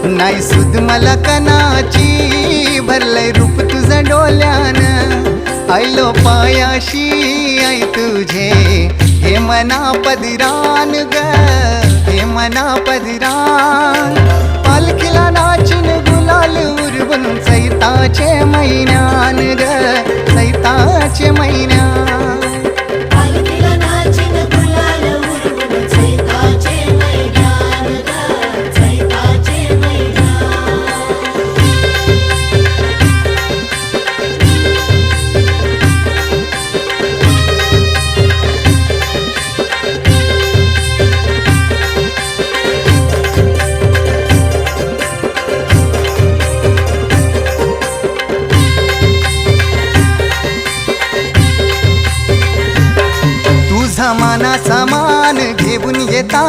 नाही सुद मला कनाची, भरलंय रूप तुझं डोल्यान, आयलो पायाशी आई तुझे, हे मना पदिरान ग, हे मना पदिरान. पालखीला नाचून गुलाल उरवून चैताचे महिन्यान ग, चैताचे महिन्यान. पालखीला नाचून गुलाल उडवून चैताचे मैदान ग, चैताचे मैदान. तुझा मानाचा मान घेऊन येता